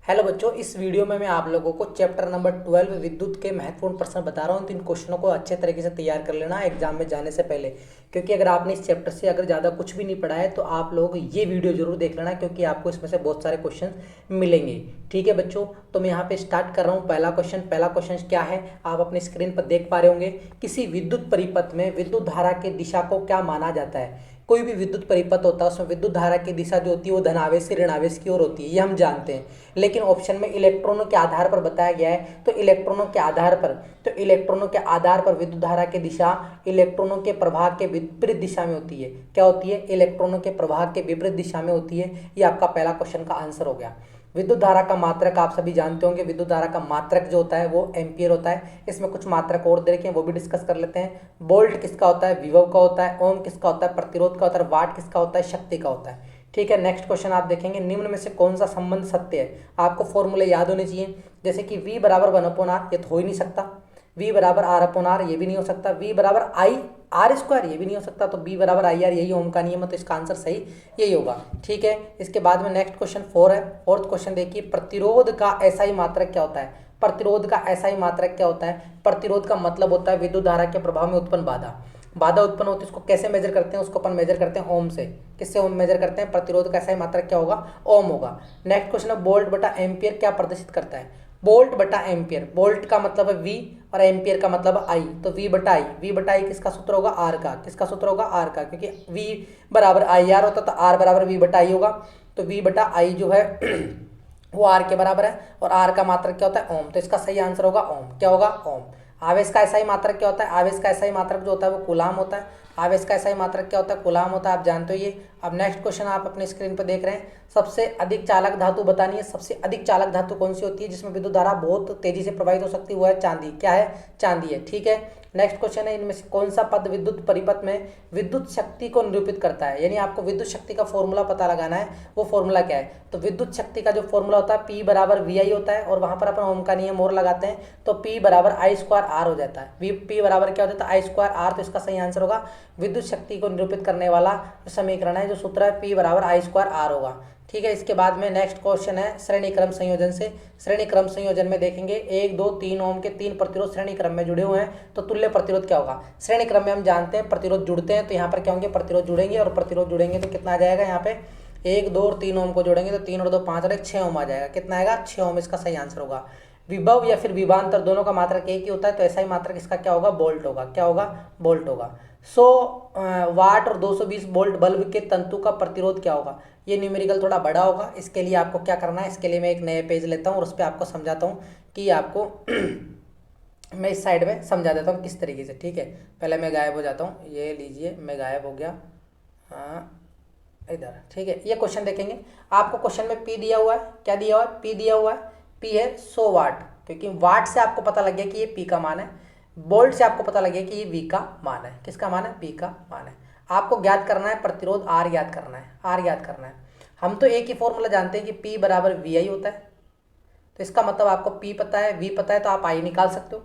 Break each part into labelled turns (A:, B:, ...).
A: Hello बच्चों, इस video में मैं आप लोगों को चैप्टर नंबर 12 विद्युत के महत्वपूर्ण प्रश्न बता रहा हूँ। तो इन क्वेश्चनों को अच्छे तरीके से तैयार कर लेना एग्जाम में जाने से पहले, क्योंकि अगर आपने इस चैप्टर से अगर ज़्यादा कुछ भी नहीं पढ़ा है तो आप लोग ये वीडियो जरूर देख लेना, क्योंकि आपको इसमें से बहुत सारे क्वेश्चन मिलेंगे। ठीक है बच्चों, तो मैं यहाँ पे स्टार्ट कर रहा हूँ। पहला क्वेश्चन क्या है, आप अपनी स्क्रीन पर देख पा रहे होंगे। किसी विद्युत परिपथ में विद्युत धारा की दिशा को क्या माना जाता है। कोई भी विद्युत परिपथ होता है उसमें विद्युत धारा की दिशा जो होती है वो धनावेश से ऋणावेश की ओर होती है, ये हम जानते हैं। लेकिन ऑप्शन में इलेक्ट्रॉनों के आधार पर बताया गया है, तो इलेक्ट्रॉनों के आधार पर विद्युत धारा की दिशा इलेक्ट्रॉनों के प्रवाह के विपरीत दिशा में होती है। क्या होती है? इलेक्ट्रॉनों के प्रवाह के विपरीत दिशा में होती है। ये आपका पहला क्वेश्चन का आंसर हो गया। विद्युत धारा का मात्रक आप सभी जानते होंगे। विद्युत धारा का मात्रक जो होता है वो एम्पियर होता है। इसमें कुछ मात्रक और देखें, वो भी डिस्कस कर लेते हैं। वोल्ट किसका होता है? विभव का होता है। ओम किसका होता है? प्रतिरोध का होता है। वाट किसका होता है? शक्ति का होता है। ठीक है, नेक्स्ट क्वेश्चन आप देखेंगे, निम्न में से कौन सा संबंध सत्य है। आपको फॉर्मूले याद होने चाहिए, जैसे कि V बराबर 1/r, ये तो हो ही नहीं सकता। V बराबर R/r, ये भी नहीं हो सकता। V बराबर I/r², ये भी नहीं हो सकता। तो B बराबर IR, यही ओम का नियम है, तो इसका आंसर सही यही होगा। ठीक है, इसके बाद में नेक्स्ट क्वेश्चन 4 है। फोर्थ क्वेश्चन देखिए, प्रतिरोध का एसआई मात्रक क्या होता है? प्रतिरोध का एसआई मात्रक क्या होता है? प्रतिरोध का मतलब होता है विद्युत धारा के प्रभाव में उत्पन्न बाधा उत्पन्न होती है। उसको कैसे मेजर करते हैं? उसको अपन मेजर करते हैं ओम से। किससे ओम मेजर करते हैं? प्रतिरोध का एसआई मात्रक क्या होगा? ओम होगा। नेक्स्ट क्वेश्चन है, वोल्ट बटा एम्पियर क्या प्रदर्शित करता है? वोल्ट बटा एम्पियर, वोल्ट का मतलब है V और एम्पियर का मतलब है I, तो V बटा आई किसका सूत्र होगा? R का। किसका सूत्र होगा? R का, क्योंकि V बराबर IR होता तो R बराबर V बटा आई होगा। तो V बटा आई जो है वो R के बराबर है, और R का मात्रक क्या होता है? ओम। तो इसका सही आंसर होगा ओम। क्या होगा? ओम। आवेश का एसआई मात्रक क्या होता है? आवेश का एसआई मात्रक जो होता है वो कूलाम होता है। आवेश का एसआई मात्रक क्या होता है? कूलाम होता है, आप जानते हो ये। अब नेक्स्ट क्वेश्चन आप अपने स्क्रीन पर देख रहे हैं, सबसे अधिक चालक धातु बतानी है। सबसे अधिक चालक धातु कौन सी होती है जिसमें विद्युत धारा बहुत तेजी से प्रवाहित हो सकती है? वो है चांदी। क्या है? चांदी है। ठीक है, नेक्स्ट क्वेश्चन है, इनमें से कौन सा पद विद्युत परिपथ में विद्युत शक्ति को निरूपित करता है? यानी आपको विद्युत शक्ति का फॉर्मूला पता लगाना है। वो फॉर्मूला क्या है? तो विद्युत शक्ति का जो फॉर्मूला होता है P बराबर VI होता है, और वहां पर अपन ओम का नियम और लगाते हैं, तो P बराबर I²R हो जाता है। P बराबर क्या हो जाता है? I²R। तो इसका सही आंसर होगा विद्युत शक्ति को निरूपित करने वाला समीकरण है, जो सूत्र है P बराबर I²R होगा। ठीक है, इसके बाद में नेक्स्ट क्वेश्चन है श्रेणी क्रम संयोजन से। श्रेणी क्रम संयोजन में देखेंगे 1, 2, 3 ओम के 3 प्रतिरोध श्रेणी क्रम में जुड़े हुए हैं, तो तुल्य प्रतिरोध क्या होगा? श्रेणी क्रम में हम जानते हैं प्रतिरोध जुड़ते हैं, तो यहाँ पर क्या होंगे? प्रतिरोध जुड़ेंगे, और प्रतिरोध जुड़ेंगे तो कितना आ जाएगा? यहाँ पे 1, 2 और 3 ओम को जोड़ेंगे तो 3 और 2 5 और 1 6 ओम आ जाएगा। कितना आएगा? 6 ओम। इसका सही आंसर होगा। विभव या फिर विभवांतर दोनों का मात्रक एक ही होता है, तो ऐसा ही मात्रक इसका क्या होगा? वोल्ट होगा। क्या होगा? वोल्ट होगा। 100 वाट और 220 वोल्ट बल्ब के तंतु का प्रतिरोध क्या होगा? ये न्यूमेरिकल थोड़ा बड़ा होगा, इसके लिए आपको क्या करना है, इसके लिए मैं एक नए पेज लेता हूँ और उस पर आपको समझाता हूँ कि आपको मैं इस साइड में समझा देता हूँ किस तरीके से। ठीक है, पहले मैं गायब हो जाता हूँ, ये लीजिए मैं गायब हो गया। हाँ, इधर। ठीक है, ये क्वेश्चन देखेंगे, आपको क्वेश्चन में P दिया हुआ है। क्या दिया हुआ है? P दिया हुआ है। P है 100 वाट, क्योंकि वाट से आपको पता लग गया कि ये P का मान है। वोल्ट से आपको पता लग गया कि ये V का मान है। किसका मान है? P का मान है। आपको ज्ञात करना है प्रतिरोध R ज्ञात करना है। R ज्ञात करना है। हम तो एक ही फॉर्मूला जानते हैं कि P बराबर VI होता है, तो इसका मतलब आपको P पता है, V पता है, तो आप I निकाल सकते हो।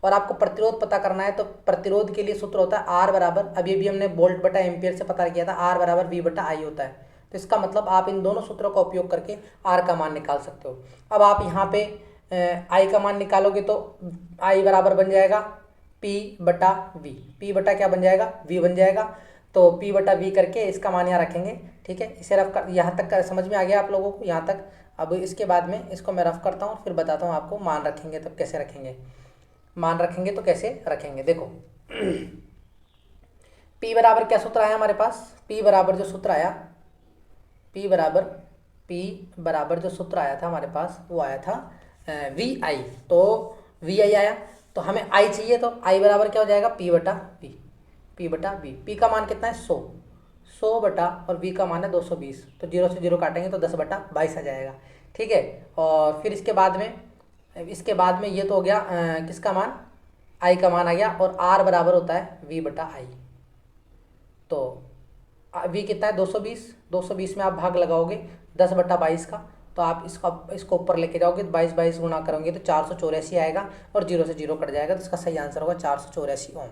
A: और आपको प्रतिरोध पता करना है, तो प्रतिरोध के लिए सूत्र होता है R बराबर, अभी भी हमने वोल्ट बटा एम्पियर से पता किया था, R बराबर V बटा I होता है। तो इसका मतलब आप इन दोनों सूत्रों का उपयोग करके R का मान निकाल सकते हो। अब आप यहाँ पे I का मान निकालोगे तो I बराबर बन जाएगा P बटा V। P बटा क्या बन जाएगा? V बन जाएगा। तो P बटा V करके इसका मान यहाँ रखेंगे। ठीक है, इसे रफ कर, यहाँ तक समझ में आ गया आप लोगों को? यहाँ तक। अब इसके बाद में इसको मैं रफ करता हूँ, फिर बताता हूँ आपको मान रखेंगे तब कैसे रखेंगे। मान रखेंगे तो कैसे रखेंगे, देखो। P बराबर क्या सूत्र आया हमारे पास? P बराबर जो सूत्र आया, P बराबर जो सूत्र आया था हमारे पास, वो आया था VI। तो VI आया, तो हमें I चाहिए, तो I बराबर क्या हो जाएगा? P बटा V। P बटा V। P का मान कितना है? 100 बटा, और V का मान है 220, तो 0 से 0 काटेंगे तो 10 बटा 22 आ जाएगा। ठीक है, और फिर इसके बाद में ये तो हो गया किसका मान? I का मान आ गया, और R बराबर होता है V बटा I। तो V कितना है? 220। 220 में आप भाग लगाओगे 10 बटा 22 का, तो आप इसको ऊपर लेके जाओगे, 22 गुणा करोगे तो 484 आएगा, और 0 से 0 कट जाएगा, तो इसका सही आंसर होगा 484 ओम।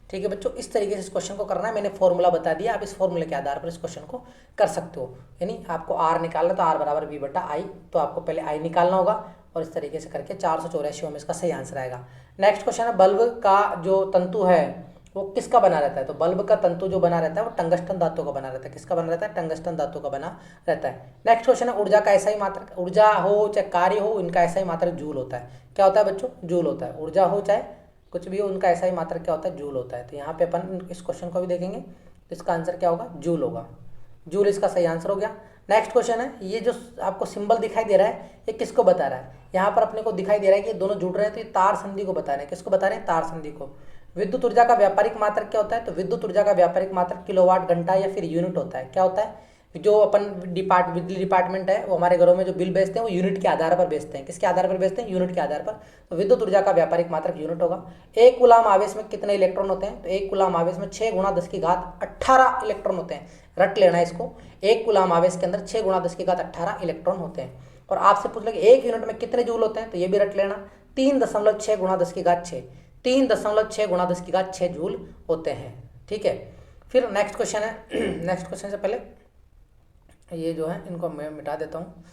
A: ठीक है बच्चों, इस तरीके से इस क्वेश्चन को करना है। मैंने फॉर्मूला बता दिया, आप इस फॉर्मूले के आधार पर इस क्वेश्चन को कर सकते हो। यानी आपको आर निकालना, तो आर बराबर वी बटा आई, तो आपको पहले आई निकालना होगा और इस तरीके से करके 484 ओम इसका सही आंसर आएगा। नेक्स्ट क्वेश्चन है, बल्ब का जो तंतु है वो किसका बना रहता है? तो बल्ब का तंतु जो बना रहता है वो टंगस्टन धातु का बना रहता है। किसका बना रहता है? टंगस्टन धातु का बना रहता है। नेक्स्ट क्वेश्चन है, ऊर्जा का ऐसा ही मात्रक, ऊर्जा हो चाहे कार्य हो, इनका ऐसा ही मात्रक जूल होता है। क्या होता है बच्चों? जूल होता है। ऊर्जा हो चाहे कुछ भी हो, उनका ऐसा ही मात्रक क्या होता है? जूल होता है। तो यहाँ पे अपन इस क्वेश्चन को भी देखेंगे, तो इसका आंसर क्या होगा? जूल होगा। जूल इसका सही आंसर हो गया। नेक्स्ट क्वेश्चन है, ये जो आपको सिंबल दिखाई दे रहा है ये किसको बता रहा है? यहाँ पर अपने को दिखाई दे रहा है कि ये दोनों जुड़ रहे हैं, तो ये तार संधि को बता रहे हैं। किसको बता रहे हैं? तार संधि को। विद्युत ऊर्जा का व्यापारिक मात्रक क्या होता है? तो विद्युत ऊर्जा का व्यापारिक मात्रक किलोवाट घंटा या फिर यूनिट होता है। क्या होता है? जो अपन बिजली डिपार्टमेंट है वो हमारे घरों में जो बिल बेचते हैं वो यूनिट के आधार पर बेचते हैं। किसके आधार पर बेचते हैं? यूनिट के आधार पर। तो विद्युत ऊर्जा का व्यापारिक मात्रक यूनिट होगा। एक कूलाम आवेश में कितने इलेक्ट्रॉन होते हैं? तो एक कूलाम आवेश में 6 × 10⁸ इलेक्ट्रॉन होते हैं। रट लेना इसको, एक कूलाम आवेश के अंदर 6 × 10⁸ इलेक्ट्रॉन होते हैं। और आपसे पूछ लेंगे एक यूनिट में कितने जूल होते हैं, तो ये भी रट लेना, 3.6 × 10⁶, 3.6 × 10⁶ जूल होते हैं। ठीक है, फिर नेक्स्ट क्वेश्चन है। नेक्स्ट क्वेश्चन से पहले ये जो है इनको मैं मिटा देता हूँ।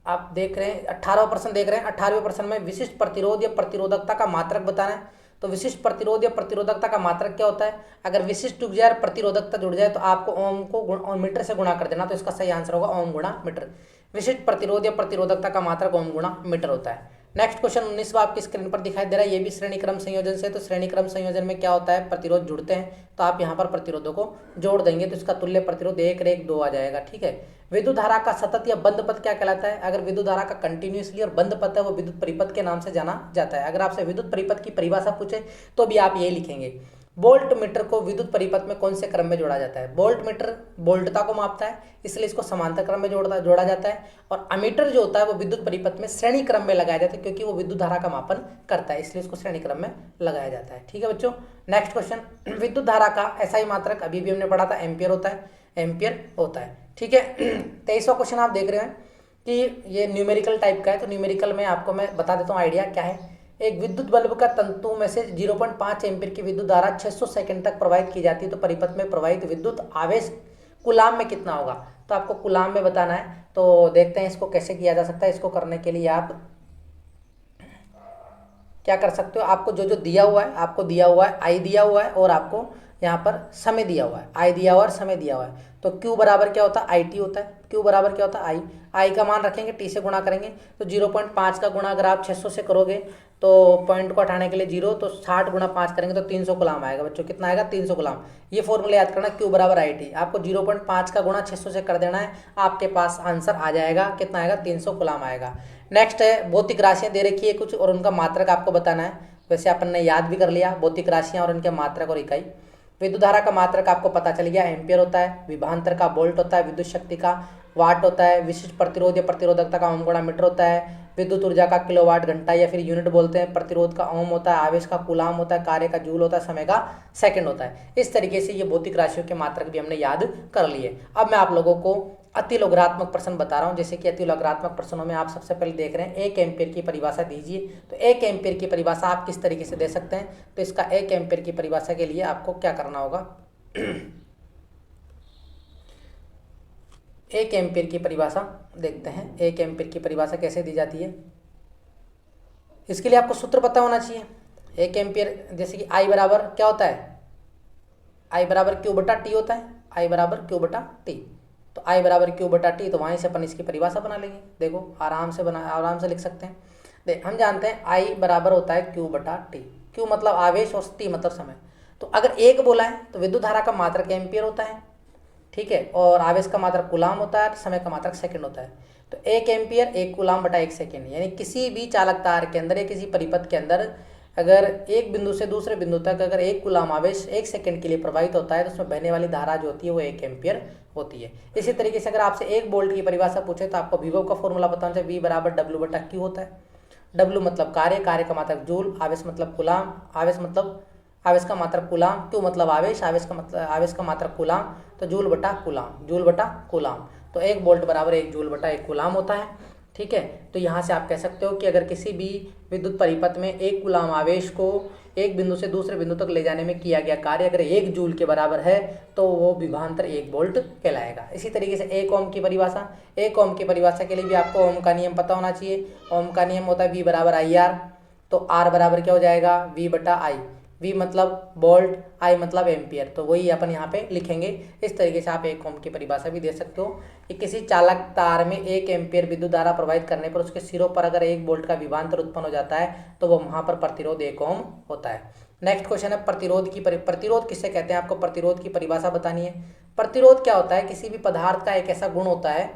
A: आप देख रहे हैं 18वां प्रश्न देख रहे हैं। 18वें प्रश्न में विशिष्ट प्रतिरोध या प्रतिरोधकता का मात्रक बताना है। तो विशिष्ट प्रतिरोध या प्रतिरोधकता का मात्रक क्या होता है? अगर विशिष्ट जुड़ जाए, प्रतिरोधकता जुड़ जाए, तो आपको ओम को मीटर से गुणा कर देना, तो इसका सही आंसर होगा ओम गुणा मीटर। विशिष्ट प्रतिरोध या प्रतिरोधकता का मात्रक ओम गुणा मीटर होता है। नेक्स्ट क्वेश्चन 19वां आपकी स्क्रीन पर दिखाई दे रहा है, ये भी श्रेणी क्रम संयोजन से। तो श्रेणी क्रम संयोजन में क्या होता है? प्रतिरोध जुड़ते हैं, तो आप यहाँ पर प्रतिरोधों को जोड़ देंगे, तो इसका तुल्य प्रतिरोध 1:2 आ जाएगा। ठीक है, विद्युत धारा का सतत या बंद पथ क्या कहलाता है? अगर विद्युत धारा का कंटिन्यूसली और बंद पथ है वो विद्युत परिपथ के नाम से जाना जाता है। अगर आपसे विद्युत परिपथ की परिभाषा पूछे तो भी आप ये लिखेंगे। वोल्ट मीटर को विद्युत परिपथ में कौन से क्रम में जोड़ा जाता है? वोल्ट मीटर वोल्टता को मापता है, इसलिए इसको समांतर क्रम में जोड़ा जाता है। और अमीटर जो होता है वो विद्युत परिपथ में श्रेणी क्रम में लगाया जाता है, क्योंकि वो विद्युत धारा का मापन करता है, इसलिए इसको श्रेणी क्रम में लगाया जाता है। ठीक है बच्चों, नेक्स्ट क्वेश्चन, विद्युत धारा का ऐसा ही मात्रक अभी भी हमने पढ़ा था, एम्पियर होता है। एम्पियर होता है। ठीक है, 23वां क्वेश्चन आप देख रहे हैं कि ये न्यूमेरिकल टाइप का है। तो न्यूमेरिकल में आपको मैं बता देता हूँ आइडिया क्या है। एक विद्युत बल्ब का तंतु में से 0.5 एम्पीयर की विद्युत धारा 600 सेकंड तक प्रवाहित की जाती है, तो परिपथ में प्रवाहित विद्युत आवेश कूलाम में कितना होगा? तो आपको कूलाम में बताना है। तो देखते हैं इसको कैसे किया जा सकता है। इसको करने के लिए आप क्या कर सकते हो? आपको जो जो दिया हुआ है, आपको दिया हुआ है आई दिया हुआ है और आपको यहाँ पर समय दिया हुआ है, आई दिया हुआ है और समय दिया हुआ है। तो Q बराबर क्या होता है? आई टी होता है। Q बराबर क्या होता है? आई। आई का मान रखेंगे, T से गुणा करेंगे, तो 0.5 का गुणा अगर आप 600 से करोगे तो पॉइंट को हटाने के लिए 0, तो 60 × 5 करेंगे तो 300 गुलाम आएगा। बच्चों कितना आएगा? 300 गुलाम। ये फॉर्मूला याद करना, Q बराबर आई टी। आपको 0.5 का गुणा 600 से कर देना है, आपके पास आंसर आ जाएगा। कितना आएगा? 300 गुलाम आएगा। नेक्स्ट है, भौतिक राशियाँ दे रखी है कुछ और उनका मात्रक आपको बताना है। वैसे अपन ने याद भी कर लिया भौतिक राशियाँ और उनके मात्रक और इकाई। विद्युत धारा का मात्रक आपको पता चल गया, एम्पियर होता है। विभवांतर का वोल्ट होता है। विद्युत शक्ति का वाट होता है। विशिष्ट प्रतिरोध या प्रतिरोधकता का ओम गुणा मीटर होता है। विद्युत ऊर्जा का किलोवाट घंटा या फिर यूनिट बोलते हैं। प्रतिरोध का ओम होता है। आवेश का कूलाम होता है। कार्य का जूल होता है। समय का सेकंड होता है। इस तरीके से ये भौतिक राशियों के मात्रक भी हमने याद कर लिए। अब मैं आप लोगों को अतिलोगात्मक प्रश्न बता रहा हूँ। जैसे कि अतिलोगात्मक प्रश्नों में आप सबसे पहले देख रहे हैं 1 एम्पीयर की परिभाषा दीजिए। तो 1 एम्पीयर की परिभाषा आप किस तरीके से दे सकते हैं? तो इसका 1 एम्पीयर की परिभाषा के लिए आपको क्या करना होगा? 1 एम्पीयर की परिभाषा देखते हैं। 1 एम्पीयर की परिभाषा कैसे दी जाती है? इसके लिए आपको सूत्र पता होना चाहिए। 1 एम्पीयर जैसे कि आई बराबर क्या होता है? आई बराबर Q बटा टी होता है। आई बराबर Q बटा टी। तो आई बराबर Q बटा टी, तो वहीं से अपन इसकी परिभाषा बना लेंगे। देखो आराम से लिख सकते हैं। देख हम जानते हैं आई बराबर होता है Q बटा टी। Q मतलब आवेश और टी मतलब समय। तो अगर 1 बोला है तो विद्युत धारा का मात्रक एम्पियर होता है। ठीक है, और आवेश का मात्रक कूलाम होता है। समय का मात्रक सेकंड होता है। तो 1 एम्पियर 1 कूलाम बटा 1 सेकंड, यानी किसी भी चालक तार के अंदर या किसी परिपथ के अंदर अगर एक बिंदु से दूसरे बिंदु तक अगर 1 कूलाम आवेश 1 सेकंड के लिए प्रवाहित होता है तो उसमें बहने वाली धारा जो होती है वो 1 एम्पियर होती है। इसी तरीके से अगर आपसे 1 वोल्ट की परिभाषा पूछे तो आपको विभव का फॉर्मूला बताना चाहिए। V बराबर W बटा Q होता है। W मतलब कार्य का मात्रक जूल, आवेश मतलब कूलाम, आवेश का मात्रक कूलाम, Q मतलब आवेश का मात्रक कूलाम, तो जूल बटा कूलाम। तो 1 वोल्ट बराबर 1 जूल बटा 1 कूलाम होता है। ठीक है। तो यहाँ से आप कह सकते हो कि अगर किसी भी विद्युत परिपथ में एक कूलाम आवेश को एक बिंदु से दूसरे बिंदु तक ले जाने में किया गया कार्य अगर 1 जूल के बराबर है तो वो विभवांतर 1 वोल्ट कहलाएगा। इसी तरीके से 1 ओम की परिभाषा, 1 ओम की परिभाषा के लिए भी आपको ओम का नियम पता होना चाहिए। ओम का नियम होता है V बराबर IR, तो R बराबर क्या हो जाएगा V बटा I। V मतलब वोल्ट, I मतलब एम्पियर, तो वही अपन यहाँ पे लिखेंगे। इस तरीके से आप 1 ओम की परिभाषा भी दे सकते हो कि किसी चालक तार में 1 एम्पियर विद्युत धारा प्रवाहित करने पर उसके सिरों पर अगर 1 वोल्ट का विभवांतर उत्पन्न हो जाता है तो वो वहाँ पर प्रतिरोध 1 ओम होता है। नेक्स्ट क्वेश्चन है प्रतिरोध की प्रतिरोध किससे कहते हैं, आपको प्रतिरोध की परिभाषा बतानी है। प्रतिरोध क्या होता है, किसी भी पदार्थ का एक ऐसा गुण होता है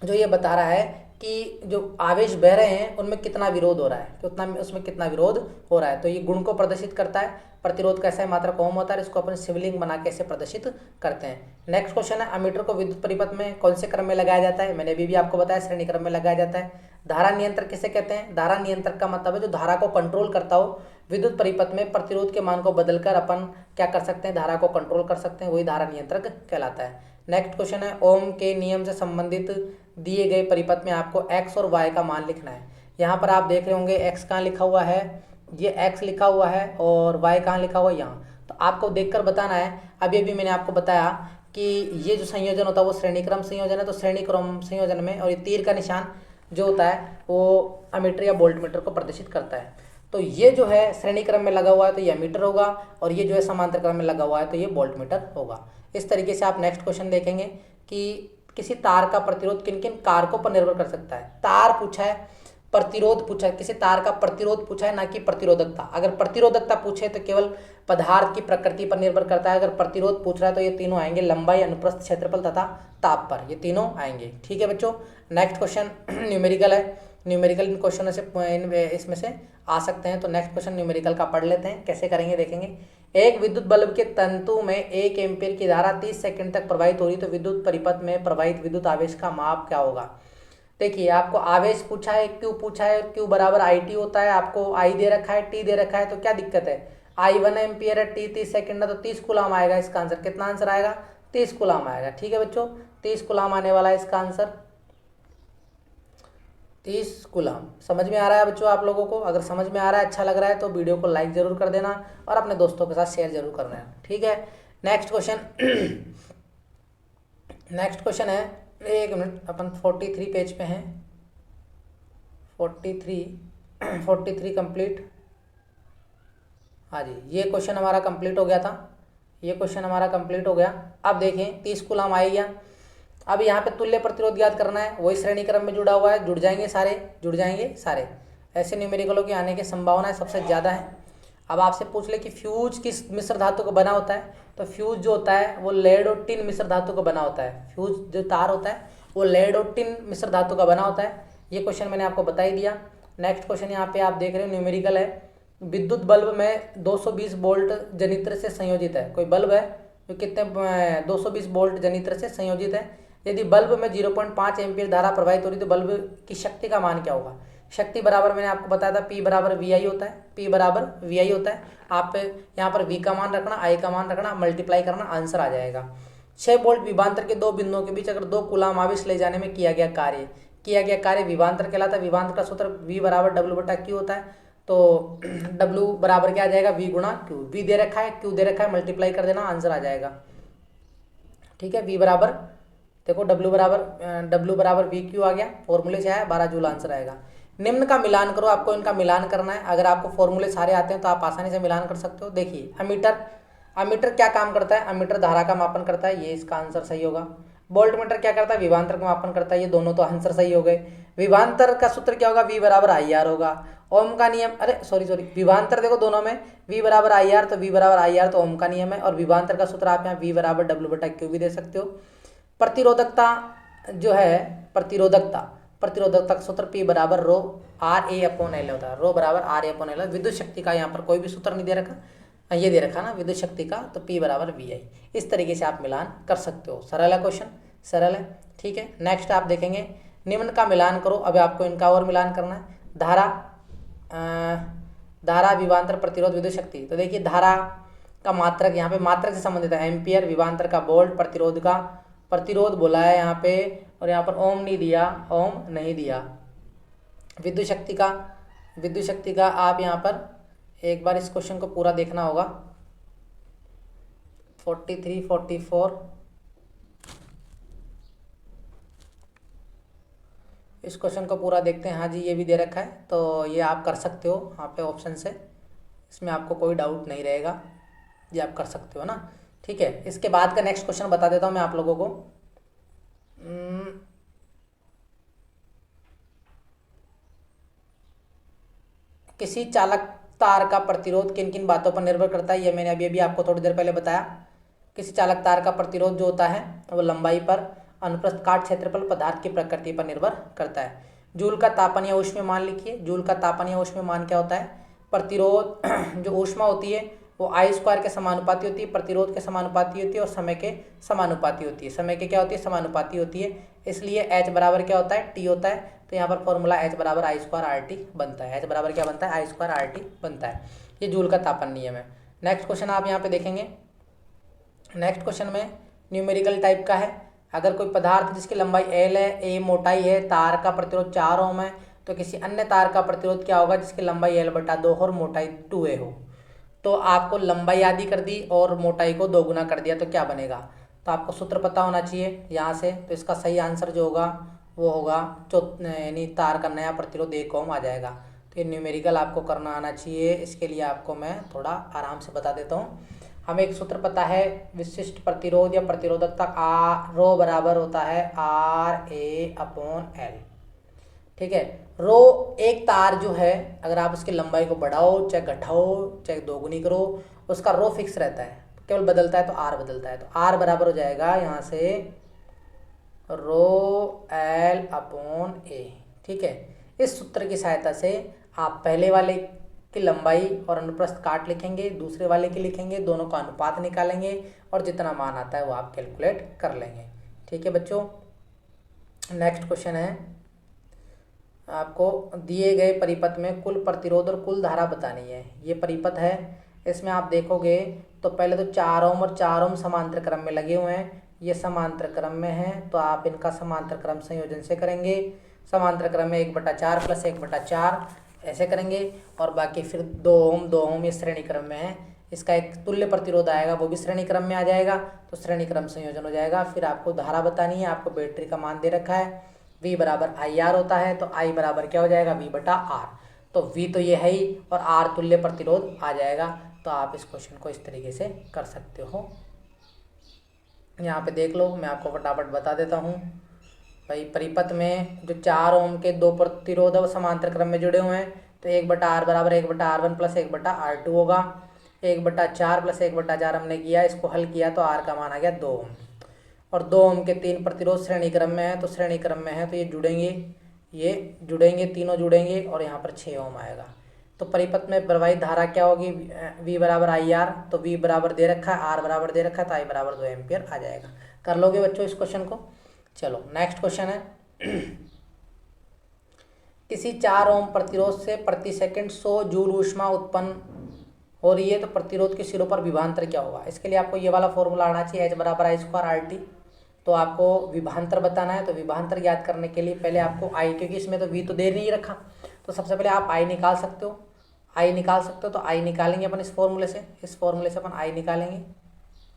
A: जो ये बता रहा है कि जो आवेश बह रहे हैं उनमें कितना विरोध हो रहा है, कितना उसमें कितना विरोध हो रहा है, तो ये गुण को प्रदर्शित करता है। प्रतिरोध कैसा है, मात्रक ओम होता है, इसको अपन शिवलिंग बना के ऐसे प्रदर्शित करते हैं। नेक्स्ट क्वेश्चन है अमीटर को विद्युत परिपथ में कौन से क्रम में लगाया जाता है, मैंने अभी भी आपको बताया श्रेणी क्रम में लगाया जाता है। धारा नियंत्रक किसे कहते हैं, धारा नियंत्रक का मतलब है जो धारा को कंट्रोल करता हो। विद्युत परिपथ में प्रतिरोध के मान को बदलकर अपन क्या कर सकते हैं, धारा को कंट्रोल कर सकते हैं, वही धारा नियंत्रक कहलाता है। नेक्स्ट क्वेश्चन है ओम के नियम से संबंधित दिए गए परिपथ में आपको x और y का मान लिखना है। यहाँ पर आप देख रहे होंगे x कहाँ लिखा हुआ है, ये x लिखा हुआ है और y कहाँ लिखा हुआ है, यहाँ। तो आपको देखकर बताना है। अभी अभी मैंने आपको बताया कि ये जो संयोजन होता है वो श्रेणी क्रम संयोजन है, तो श्रेणी क्रम संयोजन में और ये तीर का निशान जो होता है वो अमीटर या वोल्टमीटर को प्रदर्शित करता है। तो ये जो है श्रेणी क्रम में लगा हुआ है तो ये अमीटर होगा, और ये जो है समांतर क्रम में लगा हुआ है तो ये वोल्टमीटर होगा। इस तरीके से आप नेक्स्ट क्वेश्चन देखेंगे कि किसी तार का प्रतिरोध किन किन कारकों पर निर्भर कर सकता है। तार पूछा है, प्रतिरोध पूछा है, किसी तार का प्रतिरोध पूछा है ना कि प्रतिरोधकता। अगर प्रतिरोधकता पूछे तो केवल पदार्थ की प्रकृति पर निर्भर करता है, अगर प्रतिरोध पूछ रहा है तो ये तीनों आएंगे लंबाई, अनुप्रस्थ क्षेत्रफल तथा ताप पर, ये तीनों आएंगे। ठीक है बच्चों। नेक्स्ट क्वेश्चन न्यूमेरिकल है, न्यूमेरिकल इन क्वेश्चनों से इसमें से आ सकते हैं। तो नेक्स्ट क्वेश्चन न्यूमेरिकल का पढ़ लेते हैं, कैसे करेंगे देखेंगे। एक विद्युत बल्ब के तंतु में 1 एम्पीयर की धारा 30 सेकंड तक प्रवाहित हो रही तो विद्युत परिपथ में प्रवाहित विद्युत आवेश का माप क्या होगा। देखिए आपको आवेश पूछा है, क्यू पूछा है, क्यू बराबर IT होता है, आपको I दे रखा है, T दे रखा है, तो क्या दिक्कत है। I 1 एम्पीयर है, T 30 सेकंड है, तो 30 कूलाम आएगा इसका आंसर। कितना आंसर आएगा, 30 कूलाम आएगा। ठीक है बच्चों, 30 कूलाम आने वाला है इसका आंसर, 30 कूलाम। समझ में आ रहा है बच्चों आप लोगों को? अगर समझ में आ रहा है, अच्छा लग रहा है तो वीडियो को लाइक जरूर कर देना और अपने दोस्तों के साथ शेयर जरूर करना है। ठीक है। नेक्स्ट क्वेश्चन नेक्स्ट क्वेश्चन है, एक मिनट, अपन 43 पेज पे हैं, 43 कंप्लीट। हाँ जी, ये क्वेश्चन हमारा कंप्लीट हो गया था, ये क्वेश्चन हमारा कंप्लीट हो गया। अब देखें 30 कूलाम आई गया। अब यहाँ पे तुल्य प्रतिरोध याद करना है, वही श्रेणी क्रम में जुड़ा हुआ है, जुड़ जाएंगे सारे। ऐसे न्यूमेरिकलों के आने की संभावना सबसे ज़्यादा है। अब आपसे पूछ ले कि फ्यूज किस मिश्र धातु का बना होता है, तो फ्यूज जो होता है वो लेड और टिन मिश्र धातु का बना होता है। फ्यूज जो तार होता है वो लेड और टिन मिश्र धातु का बना होता है। ये क्वेश्चन मैंने आपको बता ही दिया। नेक्स्ट क्वेश्चन यहाँ पे आप देख रहे हो न्यूमेरिकल है। विद्युत बल्ब में 220 वोल्ट जनित्र से संयोजित है। कोई बल्ब है जो कितने 220 वोल्ट जनित्र से संयोजित है। यदि बल्ब में 0.5 एम्पीयर धारा प्रवाहित हो रही तो बल्ब की शक्ति का मान क्या होगा। शक्ति बराबर मैंने आपको बताया था P बराबर VI होता है, P बराबर VI होता है। आप यहाँ पर V का मान रखना, I का मान रखना, मल्टीप्लाई करना, आंसर आ जाएगा। 6 वोल्ट विभवांतर के दो बिंदुओं के बीच अगर 2 कूलाम आवेश ले जाने में किया गया कार्य विभवांतर कहलाता है। विभवांतर का सूत्र V बराबर W बटा Q होता है। तो W बराबर क्या आ जाएगा, V गुणा Q। V दे रखा है, Q दे रखा है, मल्टीप्लाई कर देना, आंसर आ जाएगा। ठीक है, V बराबर देखो W बराबर VQ आ गया, फॉर्मूले से आया 12 जूल, आंसर आएगा। निम्न का मिलान करो, आपको इनका मिलान करना है। अगर आपको फॉर्मूले सारे आते हैं तो आप आसानी से मिलान कर सकते हो। देखिए अमीटर क्या काम करता है, अमीटर धारा का मापन करता है, ये इसका आंसर सही होगा। वोल्टमीटर क्या करता है, विभवांतर का मापन करता है, ये दोनों तो आंसर सही हो गए। विभवांतर का सूत्र क्या होगा, V बराबर IR होगा। ओम का नियम, सॉरी विभवांतर देखो दोनों में V बराबर IR, तो V बराबर IR तो ओम का नियम है, और विभवांतर का सूत्र आप यहाँ V बराबर W बटा Q भी दे सकते हो। प्रतिरोधकता जो है, प्रतिरोधकता का सूत्र P बराबर रो RA अपॉन L होता है। रो बराबर RA अपॉन L। विद्युत शक्ति का यहाँ पर कोई भी सूत्र नहीं दे रखा, ये दे रखा ना विद्युत शक्ति का, तो P बराबर VI। इस तरीके से आप मिलान कर सकते हो। सरल है क्वेश्चन, सरल है। ठीक है, नेक्स्ट आप देखेंगे निम्न का मिलान करो। अब आपको इनका और मिलान करना है। धारा विभवांतर प्रतिरोध विद्युत शक्ति। तो देखिए धारा का मात्रक यहाँ पे मात्रक से संबंधित है, एम्पियर, विभवांतर का वोल्ट, प्रतिरोध का प्रतिरोध बोला है यहाँ पे, और यहाँ पर ओम नहीं दिया, ओम नहीं दिया। विद्युत शक्ति का आप यहाँ पर एक बार इस क्वेश्चन को पूरा देखना होगा। 43, 44 इस क्वेश्चन को पूरा देखते हैं। हाँ जी, ये भी दे रखा है, तो ये आप कर सकते हो यहाँ पे ऑप्शन से, इसमें आपको कोई डाउट नहीं रहेगा, ये आप कर सकते हो ना। ठीक है, इसके बाद का नेक्स्ट क्वेश्चन बता देता हूँ मैं आप लोगों को। किसी चालक तार का प्रतिरोध किन किन बातों पर निर्भर करता है, ये मैंने अभी आपको थोड़ी देर पहले बताया। किसी चालक तार का प्रतिरोध जो होता है वो लंबाई पर, अनुप्रस्थ काट क्षेत्रफल, पदार्थ की प्रकृति पर निर्भर करता है। जूल का तापन या ऊष्मामान लिखिए। जूल का तापन या ऊष्मामान क्या होता है? प्रतिरोध जो ऊष्मा होती है वो आई स्क्वायर के समानुपाती होती है, प्रतिरोध के समानुपाती होती है, और समय के समानुपाती होती है। समय के क्या होती है? समानुपाती होती है। इसलिए H बराबर क्या होता है? T होता है। तो यहाँ पर फॉर्मूला H बराबर आई स्क्वायर आर टी बनता है। H बराबर क्या बनता है? आई स्क्वायर आर टी बनता है। ये जूल का तापन नियम है। नेक्स्ट क्वेश्चन आप यहाँ पे देखेंगे। नेक्स्ट क्वेश्चन में न्यूमेरिकल टाइप का है। अगर कोई पदार्थ जिसकी लंबाई L है, A मोटाई है, तार का प्रतिरोध 4 ओम है, तो किसी अन्य तार का प्रतिरोध क्या होगा जिसकी लंबाई L/2 और मोटाई 2A हो। तो आपको लंबाई आधी कर दी और मोटाई को 2 गुना कर दिया, तो क्या बनेगा? तो आपको सूत्र पता होना चाहिए यहाँ से। तो इसका सही आंसर जो होगा वो होगा यानी तार का नया प्रतिरोध 1 ओम आ जाएगा। तो ये न्यूमेरिकल आपको करना आना चाहिए। इसके लिए आपको मैं थोड़ा आराम से बता देता हूँ। हमें एक सूत्र पता है, विशिष्ट प्रतिरोध या प्रतिरोधकता रो बराबर होता है RA/L। ठीक है, रो एक तार जो है अगर आप उसकी लंबाई को बढ़ाओ चाहे घटाओ चाहे दोगुनी करो, उसका रो फिक्स रहता है, केवल बदलता है तो R बदलता है। तो R बराबर हो जाएगा यहाँ से ρL/A। ठीक है, इस सूत्र की सहायता से आप पहले वाले की लंबाई और अनुप्रस्थ काट लिखेंगे, दूसरे वाले की लिखेंगे, दोनों का अनुपात निकालेंगे और जितना मान आता है वो आप कैलकुलेट कर लेंगे। ठीक है बच्चों, नेक्स्ट क्वेश्चन है, आपको दिए गए परिपथ में कुल प्रतिरोध और कुल धारा बतानी है। ये परिपथ है, इसमें आप देखोगे तो पहले तो 4 ओम और 4 ओम समांतर क्रम में लगे हुए हैं। ये समांतर क्रम में है तो आप इनका समांतर क्रम संयोजन से करेंगे। समांतर क्रम में 1/4 + 1/4 ऐसे करेंगे, और बाकी फिर 2 ओम 2 ओम ये श्रेणी क्रम में है। इसका एक तुल्य प्रतिरोध आएगा, वो भी श्रेणी क्रम में आ जाएगा, तो श्रेणी क्रम संयोजन हो जाएगा। फिर आपको धारा बतानी है, आपको बैटरी का मान दे रखा है, V बराबर IR होता है, तो I बराबर क्या हो जाएगा? V/R। तो V तो ये है ही और R तुल्य प्रतिरोध आ जाएगा। तो आप इस क्वेश्चन को इस तरीके से कर सकते हो। यहाँ पे देख लो, मैं आपको फटाफट बता देता हूँ भाई। परिपथ में जो 4 ओम के 2 प्रतिरोध है वो समांतर क्रम में जुड़े हुए हैं, तो 1/R बराबर 1/R1 + 1/R2 होगा। 1/4 + 1/4 हमने किया, इसको हल किया तो R का मान आ गया 2 ओम। और 2 ओम के 3 प्रतिरोध श्रेणी क्रम में है, तो श्रेणी क्रम में है तो ये जुड़ेंगे, तीनों जुड़ेंगे और यहाँ पर 6 ओम आएगा। तो परिपथ में प्रवाहित धारा क्या होगी? V बराबर IR, तो V बराबर दे रखा है, R बराबर दे रखा है, तो I बराबर 2 एम्पियर आ जाएगा। कर लोगे बच्चों इस क्वेश्चन को? चलो नेक्स्ट क्वेश्चन है, किसी 4 ओम प्रतिरोध से प्रति सेकंड 100 जूल ऊष्मा उत्पन्न हो रही है, तो प्रतिरोध के सिरों पर विभवांतर क्या होगा? इसके लिए आपको ये वाला फॉर्मूला आना चाहिए, H बराबर I स्क्वायर RT। तो आपको विभवांतर बताना है, तो विभवांतर ज्ञात करने के लिए पहले आपको I, क्योंकि इसमें तो V तो दे नहीं रखा, तो सबसे पहले आप I निकाल सकते हो। तो I निकालेंगे अपन इस फॉर्मूले से, अपन I निकालेंगे,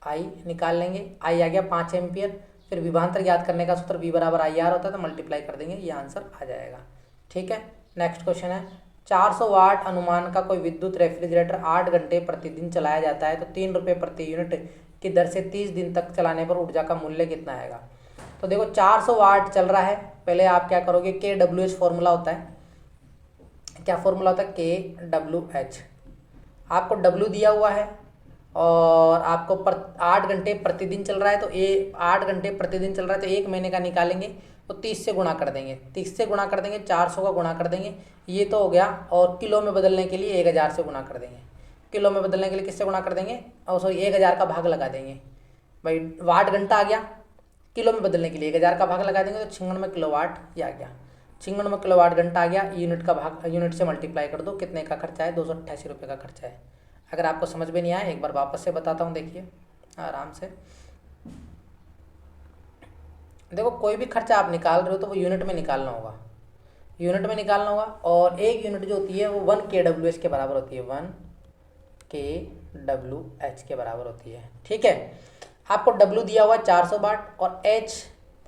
A: I निकाल लेंगे। I आ गया 5 एम्पियर। फिर विभवांतर ज्ञात करने का सूत्र V बराबर IR होता है, तो मल्टीप्लाई कर देंगे, ये आंसर आ जाएगा। ठीक है, नेक्स्ट क्वेश्चन है, 400 वाट अनुमान का कोई विद्युत रेफ्रिजरेटर 8 घंटे प्रतिदिन चलाया जाता है, तो 3 रुपये प्रति यूनिट की दर से 30 दिन तक चलाने पर ऊर्जा का मूल्य कितना आएगा? तो देखो 400 वाट चल रहा है, पहले आप क्या करोगे? KWH फॉर्मूला होता है। क्या फॉर्मूला होता है? KWH। आपको W दिया हुआ है और आपको 8 घंटे प्रतिदिन चल रहा है, तो 8 घंटे प्रतिदिन चल रहा है, तो 1 महीने का निकालेंगे तो 30 से गुणा कर देंगे, 400 का गुणा कर देंगे, ये तो हो गया। और किलो में बदलने के लिए 1000 से गुणा कर देंगे। किलो में बदलने के लिए किससे गुणा कर देंगे? और सॉरी 1000 का भाग लगा देंगे भाई, वाट घंटा आ गया, किलो में बदलने के लिए 1000 का भाग लगा देंगे, तो 96 किलोवाट ये आ गया। 96 किलोवाट घंटा आ गया, यूनिट का भाग यूनिट से मल्टीप्लाई कर दो, कितने का खर्चा है? 288 रुपये का खर्चा है। अगर आपको समझ में नहीं आया एक बार वापस से बताता हूँ, देखिए आराम से। देखो कोई भी खर्चा आप निकाल रहे हो तो वो यूनिट में निकालना होगा, यूनिट में निकालना होगा। और एक यूनिट जो होती है वो 1 kWh के बराबर होती है, 1 kWh के बराबर होती है। ठीक है, आपको W दिया हुआ है 400 वाट और H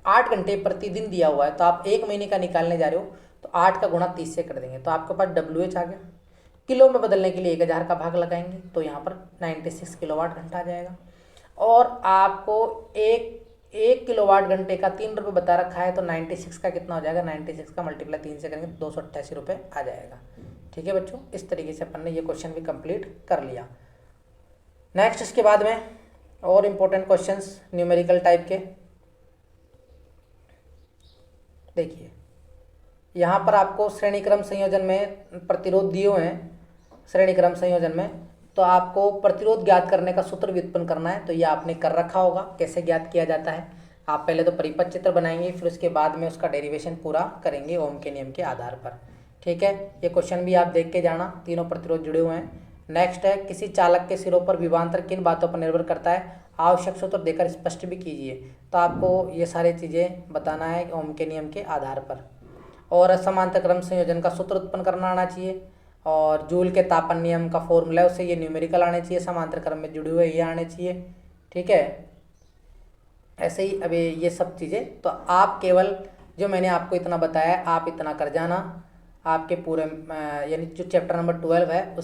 A: 8 घंटे प्रतिदिन दिया हुआ है, तो आप 1 महीने का निकालने जा रहे हो तो 8 का गुणा 30 से कर देंगे तो आपके पास WH आ गया। किलो में बदलने के लिए 1000 का भाग लगाएंगे तो यहाँ पर 96 किलोवाट घंटा आ जाएगा। और आपको एक किलोवाट घंटे का 3 रुपये बता रखा है, तो 96 का कितना हो जाएगा, 96 का मल्टीप्लाई 3 से करेंगे 288 रुपये आ जाएगा। ठीक है बच्चों, इस तरीके से अपन ने ये क्वेश्चन भी कंप्लीट कर लिया। नेक्स्ट इसके बाद में और इम्पोर्टेंट क्वेश्चंस न्यूमेरिकल टाइप के देखिए, यहाँ पर आपको श्रेणी क्रम संयोजन में प्रतिरोध दिए हुए हैं। श्रेणी क्रम संयोजन में तो आपको प्रतिरोध ज्ञात करने का सूत्र व्युत्पन्न करना है, तो ये आपने कर रखा होगा। कैसे ज्ञात किया जाता है, आप पहले तो परिपथ चित्र बनाएंगे, फिर उसके बाद में उसका डेरिवेशन पूरा करेंगे ओम के नियम के आधार पर। ठीक है, ये क्वेश्चन भी आप देख के जाना, तीनों प्रतिरोध जुड़े हुए हैं। नेक्स्ट है, किसी चालक के सिरों पर विभवांतर किन बातों पर निर्भर करता है, आवश्यक सूत्र देकर स्पष्ट भी कीजिए। तो आपको ये सारी चीज़ें बताना है ओम के नियम के आधार पर। और समांतर क्रम संयोजन का सूत्र उत्पन्न करना आना चाहिए, और जूल के तापन नियम का फॉर्मूला है उसे ये न्यूमेरिकल आने चाहिए, समांतर क्रम में जुड़े हुए ये आने चाहिए। ठीक है, ऐसे ही अभी ये सब चीज़ें तो आप केवल जो मैंने आपको इतना बताया आप इतना कर जाना, आपके पूरे यानी जो चैप्टर नंबर 12 है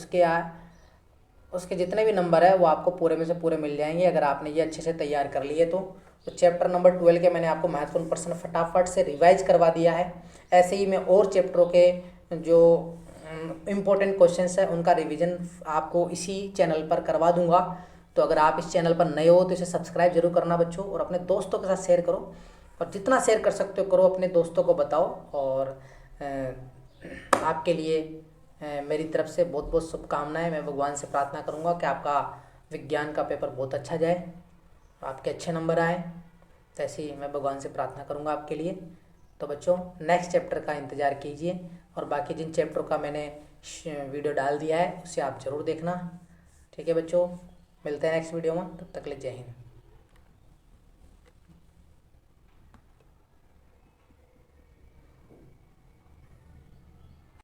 A: उसके जितने भी नंबर है वो आपको पूरे में से पूरे मिल जाएंगे अगर आपने ये अच्छे से तैयार कर लिए तो चैप्टर नंबर 12 के मैंने आपको महत्वपूर्ण प्रश्न फटाफट से रिवाइज करवा दिया है। ऐसे ही मैं और चैप्टरों के जो इम्पोर्टेंट क्वेश्चंस है उनका रिवीजन आपको इसी चैनल पर करवा दूंगा। तो अगर आप इस चैनल पर नए हो तो इसे सब्सक्राइब जरूर करना बच्चों, और अपने दोस्तों के साथ शेयर करो, और जितना शेयर कर सकते हो करो, अपने दोस्तों को बताओ। और आपके लिए मेरी तरफ से बहुत बहुत शुभकामनाएं। मैं भगवान से प्रार्थना करूंगा कि आपका विज्ञान का पेपर बहुत अच्छा जाए, आपके अच्छे नंबर आए, तो ऐसे ही मैं भगवान से प्रार्थना करूंगा आपके लिए। तो बच्चों नेक्स्ट चैप्टर का इंतज़ार कीजिए, और बाकी जिन चैप्टरों का मैंने वीडियो डाल दिया है उसे आप ज़रूर देखना। ठीक है बच्चों, मिलते हैं नेक्स्ट वीडियो में, तब तक के लिए जय हिंद।